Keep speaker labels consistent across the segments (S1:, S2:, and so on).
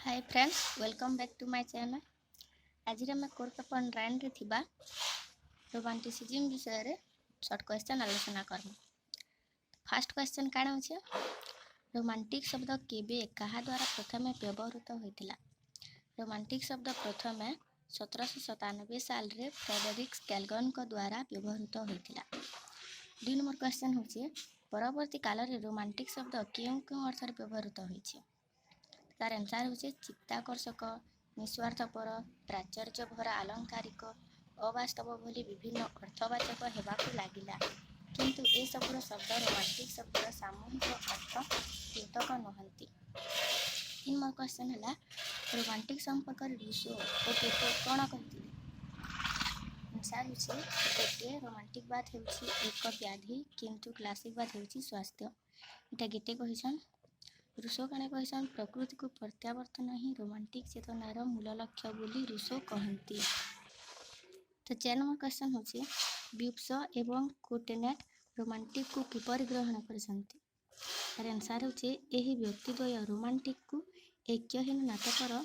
S1: Hi friends, welcome back to my channel. आज मैं core paper 9 रे थिबा रोमांटिसिज्म विषय रे शॉर्ट क्वेश्चन आलोचना करम। फर्स्ट क्वेश्चन काण होचे, रोमांटिक शब्द केबे कहा द्वारा प्रथमे व्यवहृत होइतिला? रोमांटिक शब्द प्रथमे 1797 साल रे फ्रेडरिक स्केलगन को द्वारा व्यवहृत होइतिला। 2 नंबर क्वेश्चन होचे, परवर्ती काल रे रोमांटिक शब्द केउं अर्थ रे व्यवहृत होइछे? तार आंसर होचे चित्ताकर्षक, निस्वार्थपर, प्राचुर्य भरा, आलंकारिक, अवास्तव भली विभिन्न अर्थवाचक हेबाकु लागिला। किंतु ए सबुर शब्द रोमांटिक शब्दर सामूहिक अर्थ केतक नहंती। 3 नंबर क्वेश्चन है, रोमांटिक संपर्क रूसो और पेटे कौन कहते? आंसर होचे गोटे रोमांटिकवाद हेउछि एक व्याधि किंतु क्लासिकवाद हेउछि स्वास्थ्य। एटा गेटे कहिसन। रूसो काणे कहिसन प्रकृति को प्रत्यावर्तन ही रोमांटिक चेतनार मूल लक्ष्य बोली रूसो कहती। तो 4 नंबर क्वेश्चन होचे, ब्यूप्स एवं कोटेनेट रोमांटिक को किपरि ग्रहण करछंती? तार आंसर होचे एही व्यक्तिद्वय रोमांटिक को ऐक्यहीन नाटकर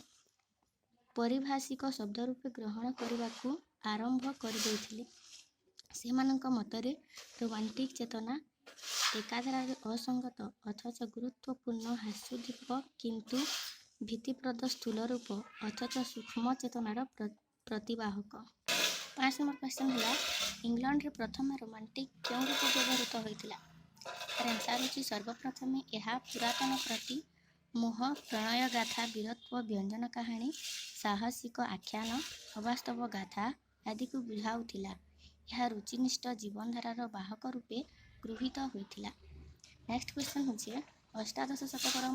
S1: परिभाषिक शब्द रूपे ग्रहण करने आरंभ कर देथिले। सेमानंक मतरे रोमांटिक चेतना एकाधार असंगत अथच गुरुत्वपूर्ण हास्योद्दीपक किंतु भीतिप्रद स्थूल रूप अथच सूक्ष्म चेतनार प्रतिवाहक। 5 नंबर क्वेश्चन है, इंग्लैंड रे प्रथम रोमांटिक क्यों रूप व्यवहृत होइतिला? आंसर होची सर्वप्रथमे यह पुरातन प्रति मोह, प्रणय गाथा, वीरत्व, व्यंजन कहानी, साहसिक आख्यान, अवास्तव गाथा आदि को बुझाउथिला। यह रुचिनिष्ठ जीवनधारार बाहक रूपे गृहीत होइथिला। नेक्स्ट क्वेश्चन होचे, अष्टादश शतकर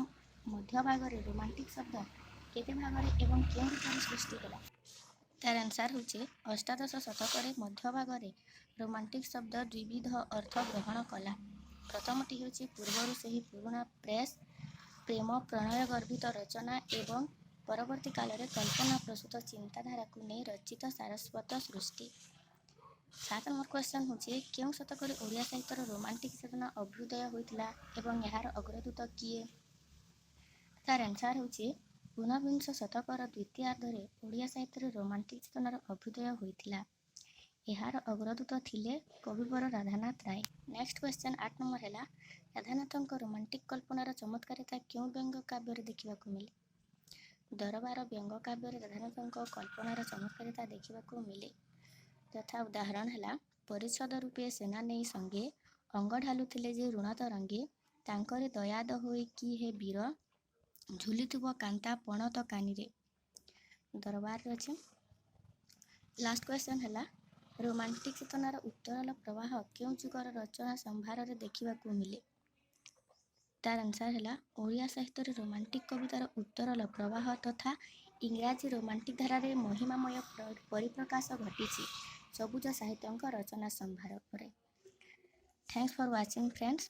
S1: मध्य भागरे रोमांटिक शब्द केते भागरे एवं केउं रूपरे सृष्टि होला? तार आंसर होचे अष्टादश शतकर मध्य भागरे रोमांटिक शब्द द्विविध अर्थ ग्रहण कला। प्रथमटी होचे पूर्वरु सही पुराणा प्रेम प्रणय गर्भित रचना एवं परवर्ती काल रे कल्पना प्रसूत चिंताधारा को नहीं रचित सारस्वत सृष्टि। 7 नंबर क्वेश्चन होचे, केउं शतकर ओडिया साहित्यर रोमांटिक चेतना अभ्युदय होइतिला एवं यार अग्रदूत किए? तार आंसर होचे 19 शतकर द्वितीयार्धरे ओडिया साहित्यर रोमांटिक चेतनार अभ्युदय होइतिला। यार अग्रदूत थिले कविवर राधानाथ राय। नेक्स्ट क्वेश्चन 8 नंबर है, राधानाथଙ୍କ रोमांटिक कल्पनार चमत्कारिता केउं व्यंग काव्य देखिबाकू मिले? दरबार व्यंग काव्य राधानाथଙ୍କ कल्पनार चमत्कारिता देखिबाकू मिले। तथा उदाहरण है, परिच्छद रूपे सेना नहीं संगे अंग ढालुथिले जे ऋण तरंगे, तांकरे दयाद होई कि हे वीर झुलिथुब कांता पणत कानीरे। दरबार अच्छे। लास्ट क्वेश्चन है, रोमांटिक चेतनार उत्तरल प्रवाह क्यों जुगर रचना संभार रे देखिबाकू मिले? तार आंसर है ओडिया साहित्य रोमांटिक कवितार उत्तरल प्रवाह तथा इंग्राजी रोमांटिक धारा महिमामय परिप्रकाश घटी सबुज साहित्य रचना संभार पर। Thanks for watching friends.